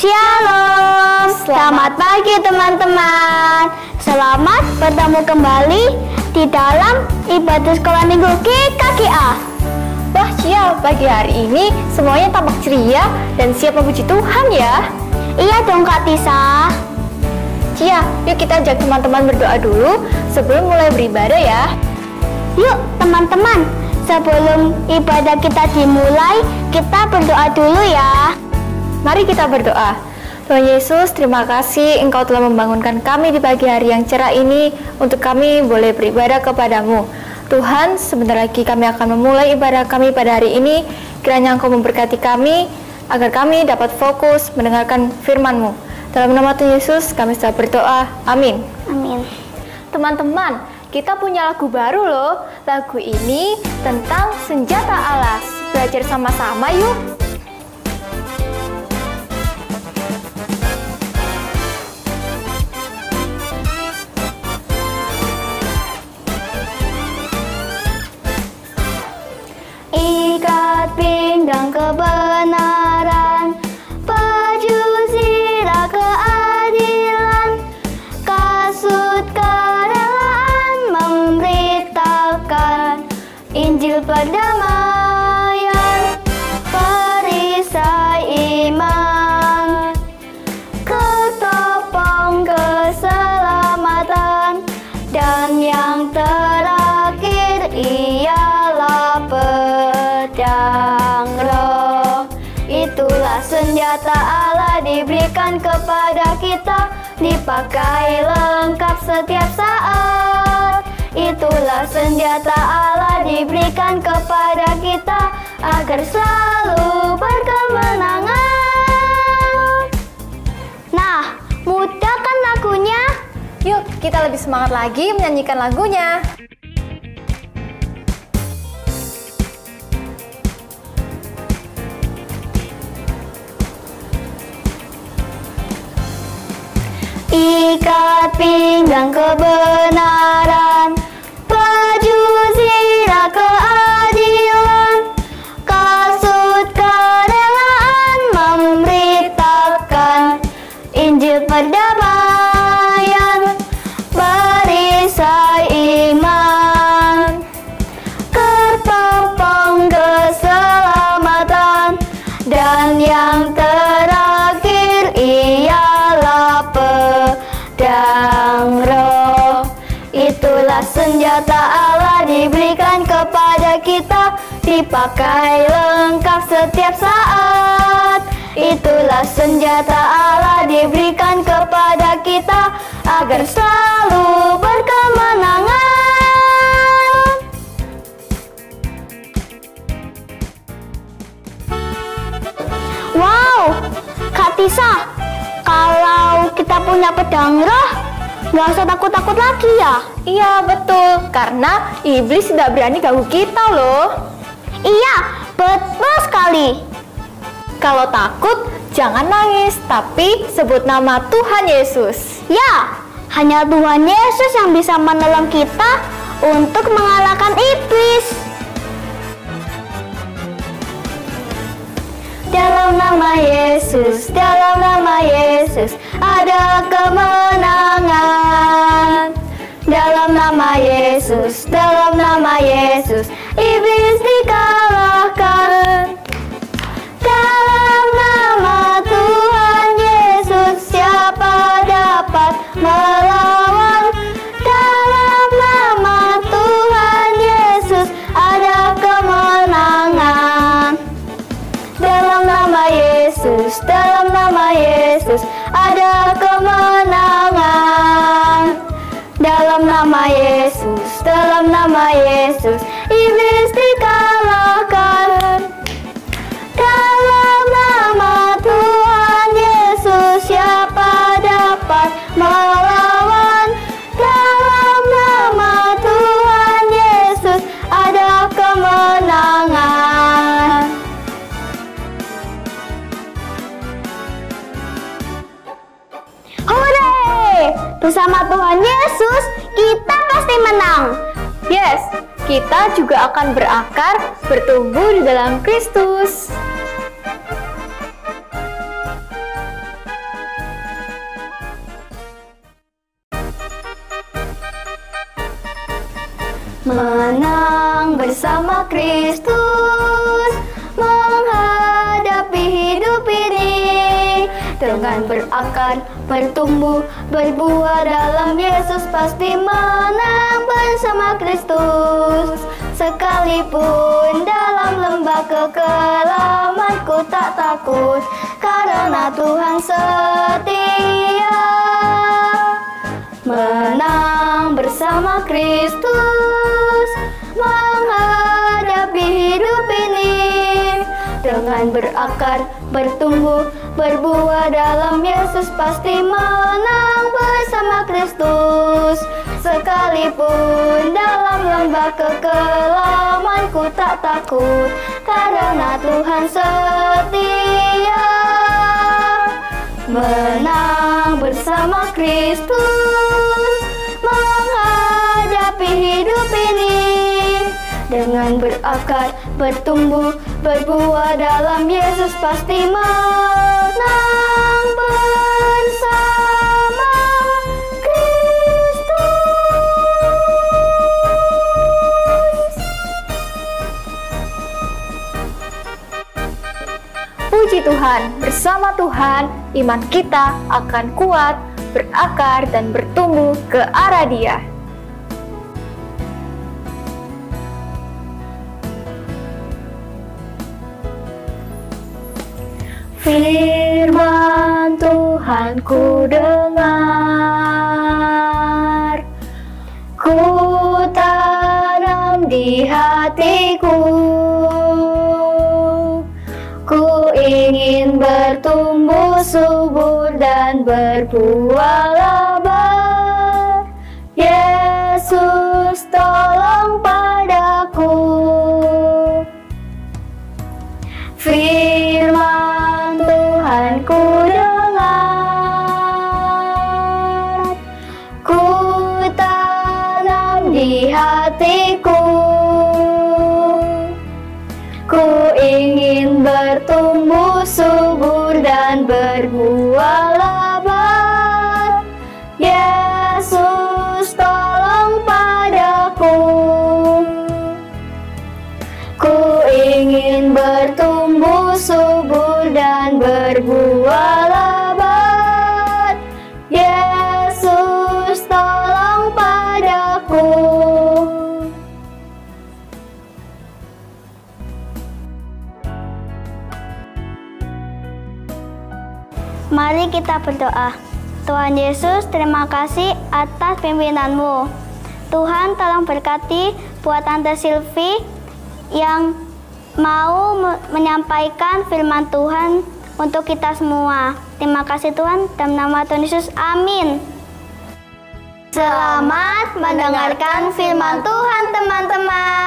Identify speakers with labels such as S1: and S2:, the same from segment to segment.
S1: Shalom, selamat pagi teman-teman. Selamat bertemu kembali di dalam ibadah sekolah minggu GKGA.
S2: Wah Cia, pagi hari ini semuanya tampak ceria dan siap memuji Tuhan ya.
S1: Iya dong Kak Tisa.
S2: Cia, yuk kita ajak teman-teman berdoa dulu sebelum mulai beribadah ya.
S1: Yuk teman-teman, sebelum ibadah kita dimulai, kita berdoa dulu ya.
S2: Mari kita berdoa. Tuhan Yesus, terima kasih Engkau telah membangunkan kami di pagi hari yang cerah ini untuk kami boleh beribadah kepadamu. Tuhan, sebentar lagi kami akan memulai ibadah kami pada hari ini. Kiranya Engkau memberkati kami agar kami dapat fokus mendengarkan firman-Mu. Dalam nama Tuhan Yesus kami sudah berdoa. Amin.
S1: Amin.
S2: Teman-teman, kita punya lagu baru loh. Lagu ini tentang senjata alas. Belajar sama-sama yuk.
S1: Ikat pinggang kebenaran, baju sirah keadilan, kasut kerelaan memberitakan Injil perdamaian, perisai iman, ketopong keselamatan, dan yang terakhir ialah pedang roh. Itulah senjata Allah diberikan kepada kita, dipakai lengkap setiap saat. Itulah senjata Allah diberikan kepada kita agar selalu berkemenangan. Nah, mudah kan lagunya?
S2: Yuk kita lebih semangat lagi menyanyikan lagunya.
S1: Ikat pinggang kebenaran, baju sirah keadilan, kasut kerelaan memberitakan Injil perdamaian, perisai iman, ketopong keselamatan, dan yang terakhir ialah pedang roh. Itulah senjata Allah diberikan kepada kita, dipakai lengkap setiap saat. Itulah senjata Allah diberikan kepada kita agar selalu berkemenangan. Wow, Kak Tisa, kalau kita punya pedang roh, nggak usah takut-takut lagi ya?
S2: Iya betul, karena iblis tidak berani ganggu kita loh.
S1: Iya, betul sekali.
S2: Kalau takut, jangan nangis, tapi sebut nama Tuhan Yesus.
S1: Ya, hanya Tuhan Yesus yang bisa menolong kita untuk mengalahkan iblis. Dalam nama Yesus, dalam nama Yesus, ada kemenangan. Dalam nama Yesus, dalam nama Yesus, iblis dikalahkan. Dalam nama Tuhan Yesus, siapa dapat melawan? Dalam nama Tuhan Yesus, ada kemenangan. Dalam nama Yesus, dalam nama Yesus, ada kemenangan. Dalam nama Yesus, dalam nama Yesus, iblis dikalahkan. Dalam nama Tuhan Yesus, siapa dapat melawan? Dalam nama Tuhan Yesus, ada kemenangan. Hore! Bersama Tuhan Yesus, kita pasti menang.
S2: Yes, kita juga akan berakar, bertumbuh di dalam Kristus.
S1: bersama Kristus menghadapi hidup ini dengan berakar, bertumbuh, berbuah dalam Yesus, pasti menang bersama Kristus. Sekalipun dalam lembah kekelaman ku tak takut, karena Tuhan setia. Menang bersama Kristus menghadapi hidup ini dengan berakar, bertumbuh, berbuah dalam Yesus, pasti menang bersama Kristus. Sekalipun dalam lembah kekelaman ku tak takut, karena Tuhan setia. Menang bersama Kristus menghadapi hidup ini dengan berakar, bertumbuh, berbuah dalam Yesus, pasti menang bersama Kristus.
S2: Puji Tuhan, bersama Tuhan iman kita akan kuat, berakar, dan bertumbuh ke arah Dia.
S1: Firman Tuhan ku dengar, ku tanam di hatiku, ku ingin bertumbuh subur dan berbuah lebat. Yesus tolong padaku. Firman Tuhan ku dengar, ku tanam di hatiku, ku ingin bertumbuh subur dan berbuah lebat. Yesus tolong padaku. Ku ingin bertumbuh subur dan berbuah lebat. Yesus tolong padaku. Mari kita berdoa. Tuhan Yesus, terima kasih atas pimpinanmu. Tuhan tolong berkati buat Tante Silvi yang mau menyampaikan firman Tuhan untuk kita semua. Terima kasih Tuhan, dalam nama Tuhan Yesus, amin. Selamat mendengarkan firman Tuhan, teman-teman.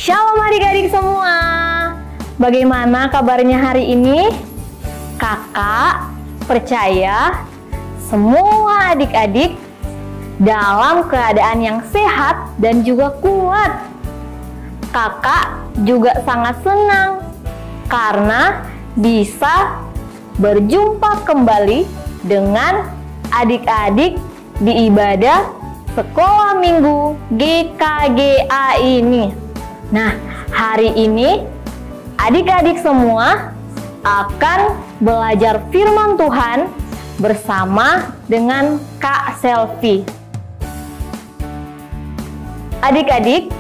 S2: Shalom adik-adik semua. Bagaimana kabarnya hari ini? Kakak percaya semua adik-adik dalam keadaan yang sehat dan juga kuat. Kakak juga sangat senang karena bisa berjumpa kembali dengan adik-adik di ibadah Sekolah Minggu GKGA ini. Nah, hari ini adik-adik semua akan belajar firman Tuhan bersama dengan Kak Selvi. Adik-adik,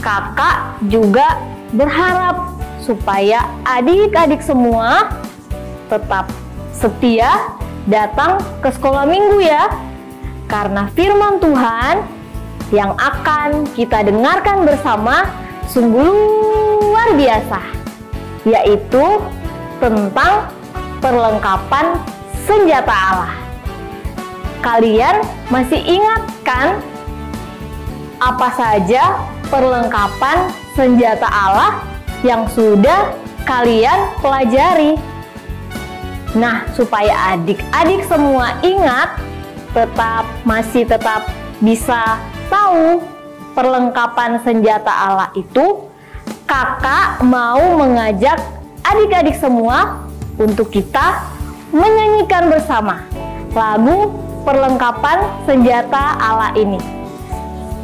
S2: kakak juga berharap supaya adik-adik semua tetap setia datang ke sekolah minggu ya. Karena firman Tuhan
S3: yang akan kita dengarkan bersama sungguh luar biasa, yaitu tentang perlengkapan senjata Allah. Kalian masih ingat kan apa saja perlengkapan senjata Allah yang sudah kalian pelajari? Nah, supaya adik-adik semua ingat, masih tetap bisa tahu perlengkapan senjata Allah itu, kakak mau mengajak adik-adik semua untuk kita menyanyikan bersama lagu perlengkapan senjata Allah ini.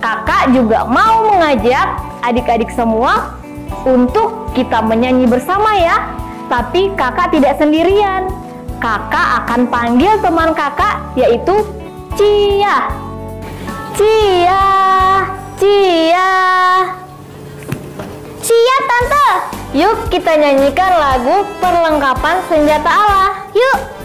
S3: Kakak juga mau mengajak adik-adik semua untuk kita menyanyi bersama ya. Tapi kakak tidak sendirian. Kakak akan panggil teman kakak, yaitu Cia. Cia, Cia.
S1: Cia, Tante.
S3: Yuk kita nyanyikan lagu perlengkapan senjata Allah.
S1: Yuk.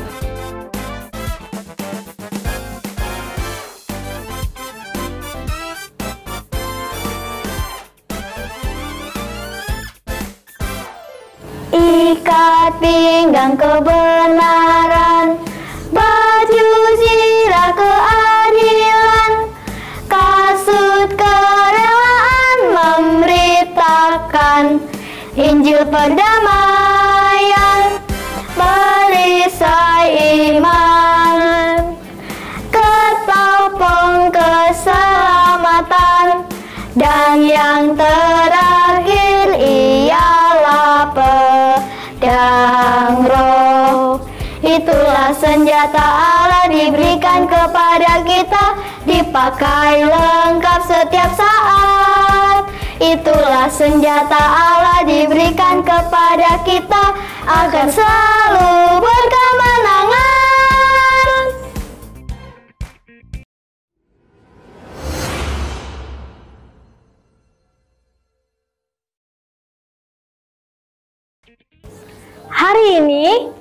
S1: Ikat pinggang kebenaran, baju zirah keadilan, kasut kerelaan memberitakan Injil perdamaian, perisai iman, ketopong keselamatan, dan yang terakhir ialah pedang roh. Itulah senjata Allah diberikan kepada kita, dipakai lengkap setiap saat. Itulah senjata Allah diberikan kepada kita, akan selalu berkemenangan.
S3: Hari ini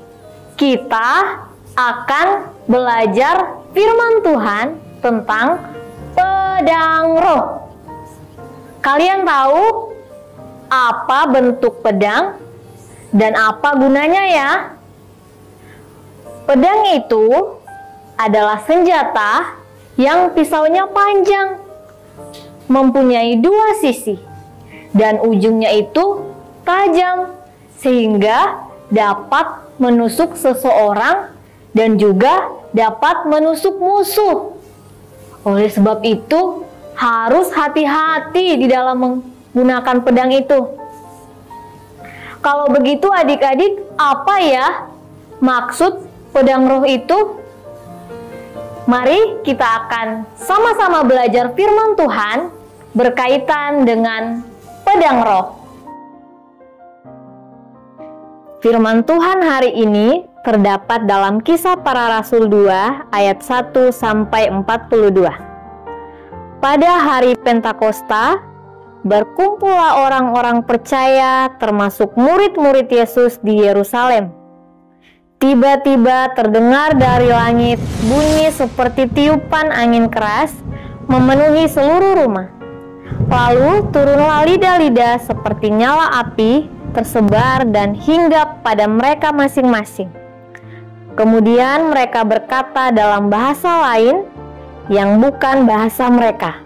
S3: kita akan belajar firman Tuhan tentang pedang roh. Kalian tahu apa bentuk pedang dan apa gunanya ya? Pedang itu adalah senjata yang pisaunya panjang, mempunyai dua sisi, dan ujungnya itu tajam, sehingga dapat menusuk seseorang dan juga dapat menusuk musuh. Oleh sebab itu, harus hati-hati di dalam menggunakan pedang itu. Kalau begitu adik-adik, apa ya maksud pedang roh itu? Mari kita akan sama-sama belajar firman Tuhan berkaitan dengan pedang roh. Firman Tuhan hari ini terdapat dalam Kisah Para Rasul 2 ayat 1 sampai 42. Pada hari Pentakosta, berkumpullah orang-orang percaya termasuk murid-murid Yesus di Yerusalem. Tiba-tiba terdengar dari langit bunyi seperti tiupan angin keras memenuhi seluruh rumah. Lalu turunlah lidah-lidah seperti nyala api tersebar dan hinggap pada mereka masing-masing. Kemudian mereka berkata dalam bahasa lain yang bukan bahasa mereka.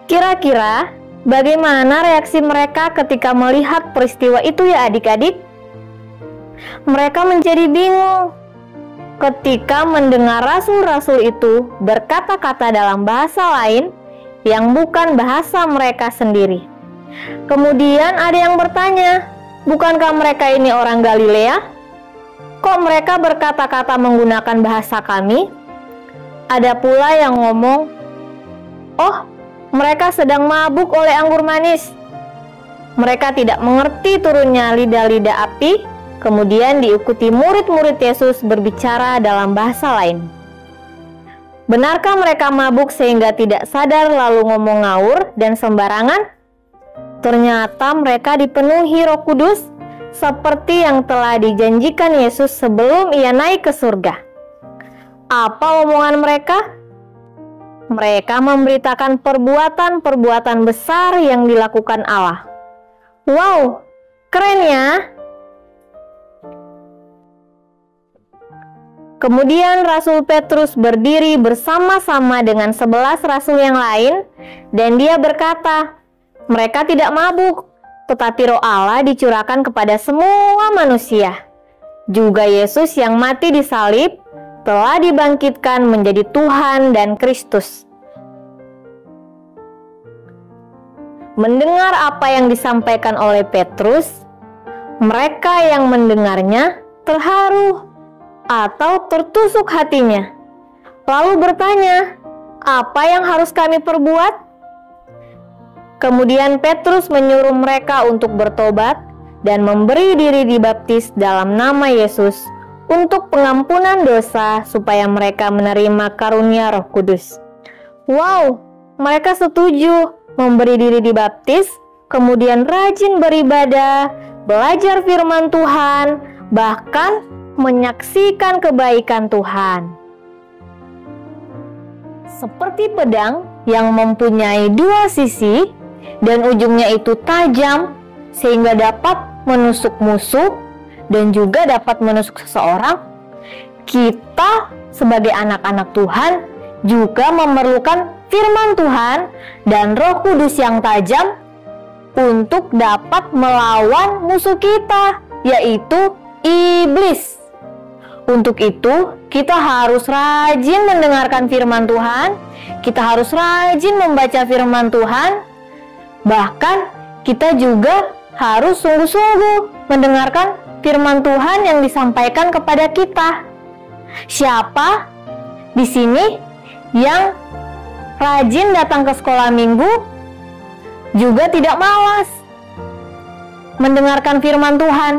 S3: Kira-kira bagaimana reaksi mereka ketika melihat peristiwa itu ya adik-adik? Mereka menjadi bingung ketika mendengar rasul-rasul itu berkata-kata dalam bahasa lain yang bukan bahasa mereka sendiri. Kemudian ada yang bertanya, bukankah mereka ini orang Galilea? Kok mereka berkata-kata menggunakan bahasa kami? Ada pula yang ngomong, oh, mereka sedang mabuk oleh anggur manis. Mereka tidak mengerti turunnya lidah-lidah api. Kemudian diikuti murid-murid Yesus berbicara dalam bahasa lain. Benarkah mereka mabuk sehingga tidak sadar lalu ngomong ngawur dan sembarangan? Ternyata mereka dipenuhi Roh Kudus seperti yang telah dijanjikan Yesus sebelum ia naik ke surga. Apa omongan mereka? mereka memberitakan perbuatan-perbuatan besar yang dilakukan Allah. Wow, keren ya! Kemudian Rasul Petrus berdiri bersama-sama dengan 11 rasul yang lain, dan dia berkata, mereka tidak mabuk, tetapi Roh Allah dicurahkan kepada semua manusia. Juga Yesus yang mati disalib telah dibangkitkan menjadi Tuhan dan Kristus. Mendengar apa yang disampaikan oleh Petrus, mereka yang mendengarnya terharu atau tertusuk hatinya, lalu bertanya, "Apa yang harus kami perbuat?" Kemudian Petrus menyuruh mereka untuk bertobat dan memberi diri dibaptis dalam nama Yesus untuk pengampunan dosa supaya mereka menerima karunia Roh Kudus. Wow, mereka setuju memberi diri dibaptis, kemudian rajin beribadah, belajar firman Tuhan, bahkan menyaksikan kebaikan Tuhan. Seperti pedang yang mempunyai dua sisi dan ujungnya itu tajam sehingga dapat menusuk musuh dan juga dapat menusuk seseorang, kita sebagai anak-anak Tuhan juga memerlukan firman Tuhan dan Roh Kudus yang tajam untuk dapat melawan musuh kita, yaitu iblis. Untuk itu, kita harus rajin mendengarkan firman Tuhan, kita harus rajin membaca firman Tuhan, bahkan kita juga harus sungguh-sungguh mendengarkan firman Tuhan yang disampaikan kepada kita. Siapa di sini yang rajin datang ke sekolah minggu, juga tidak malas mendengarkan firman Tuhan?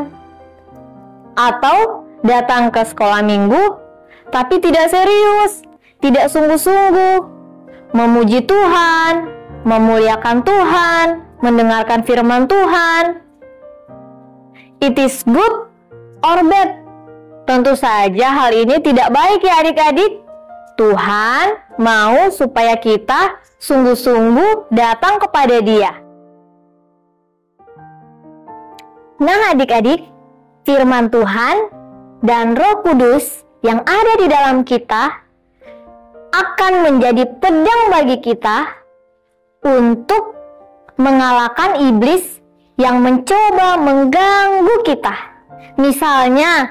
S3: Atau datang ke sekolah minggu, tapi tidak serius, tidak sungguh-sungguh, memuji Tuhan, memuliakan Tuhan, mendengarkan firman Tuhan. It is good or bad? Tentu saja hal ini tidak baik ya adik-adik. Tuhan mau supaya kita sungguh-sungguh datang kepada Dia. Nah adik-adik, firman Tuhan dan Roh Kudus yang ada di dalam kita akan menjadi pedang bagi kita untuk mengalahkan iblis yang mencoba mengganggu kita. Misalnya,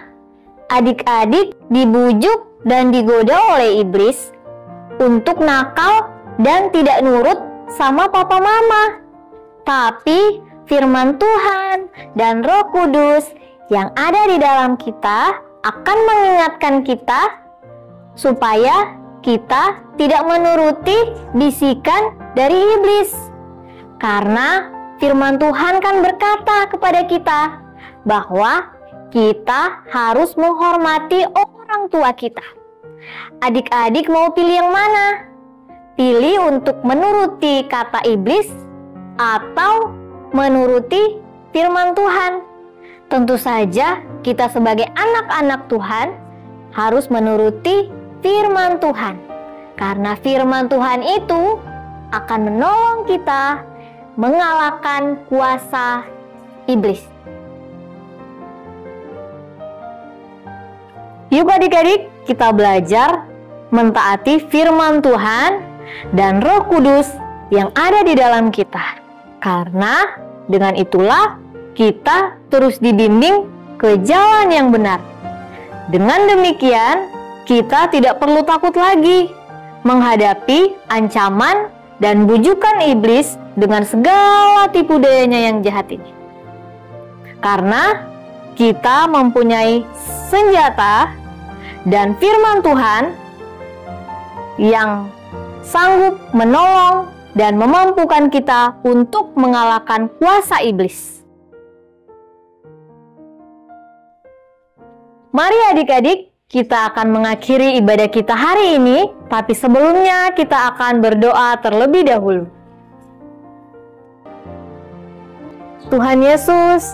S3: adik-adik dibujuk dan digoda oleh iblis untuk nakal dan tidak nurut sama papa mama. Tapi firman Tuhan dan Roh Kudus yang ada di dalam kita akan mengingatkan kita supaya kita tidak menuruti bisikan dari iblis. Karena firman Tuhan kan berkata kepada kita bahwa kita harus menghormati orang tua kita. Adik-adik mau pilih yang mana? Pilih untuk menuruti kata iblis atau menuruti firman Tuhan? Tentu saja kita sebagai anak-anak Tuhan harus menuruti firman Tuhan. Karena firman Tuhan itu akan menolong kita mengalahkan kuasa iblis. Yuk adik-adik, kita belajar mentaati firman Tuhan dan Roh Kudus yang ada di dalam kita. Karena dengan itulah kita terus dibimbing ke jalan yang benar. Dengan demikian, kita tidak perlu takut lagi menghadapi ancaman dan bujukan iblis dengan segala tipu dayanya yang jahat ini. Karena kita mempunyai senjata dan firman Tuhan yang sanggup menolong dan memampukan kita untuk mengalahkan kuasa iblis. Mari adik-adik, kita akan mengakhiri ibadah kita hari ini, tapi sebelumnya kita akan berdoa terlebih dahulu. Tuhan Yesus,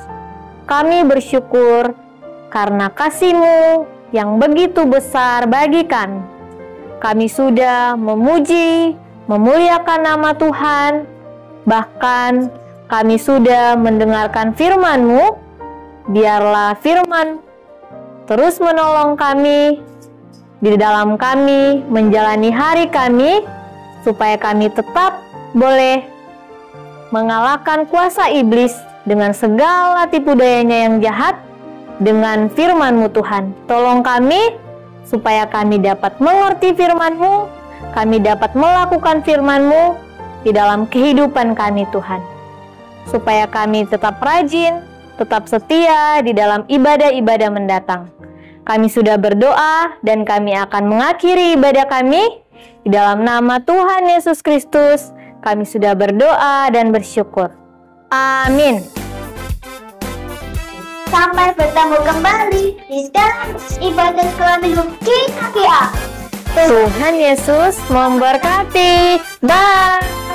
S3: kami bersyukur karena kasih-Mu yang begitu besar bagi kami. kami sudah memuji, memuliakan nama Tuhan, bahkan kami sudah mendengarkan firman-Mu. Biarlah firman terus menolong kami di dalam kami menjalani hari kami, supaya kami tetap boleh mengalahkan kuasa iblis dengan segala tipu dayanya yang jahat dengan firman-Mu Tuhan. Tolong kami supaya kami dapat mengerti firman-Mu, kami dapat melakukan firman-Mu di dalam kehidupan kami Tuhan. Supaya kami tetap rajin, tetap setia di dalam ibadah-ibadah mendatang. Kami sudah berdoa dan kami akan mengakhiri ibadah kami di dalam nama Tuhan Yesus Kristus. Kami sudah berdoa dan bersyukur. Amin.
S1: Sampai bertemu kembali di dalam ibadah sekolah minggu GKPA.
S3: Tuhan Yesus memberkati. Bye.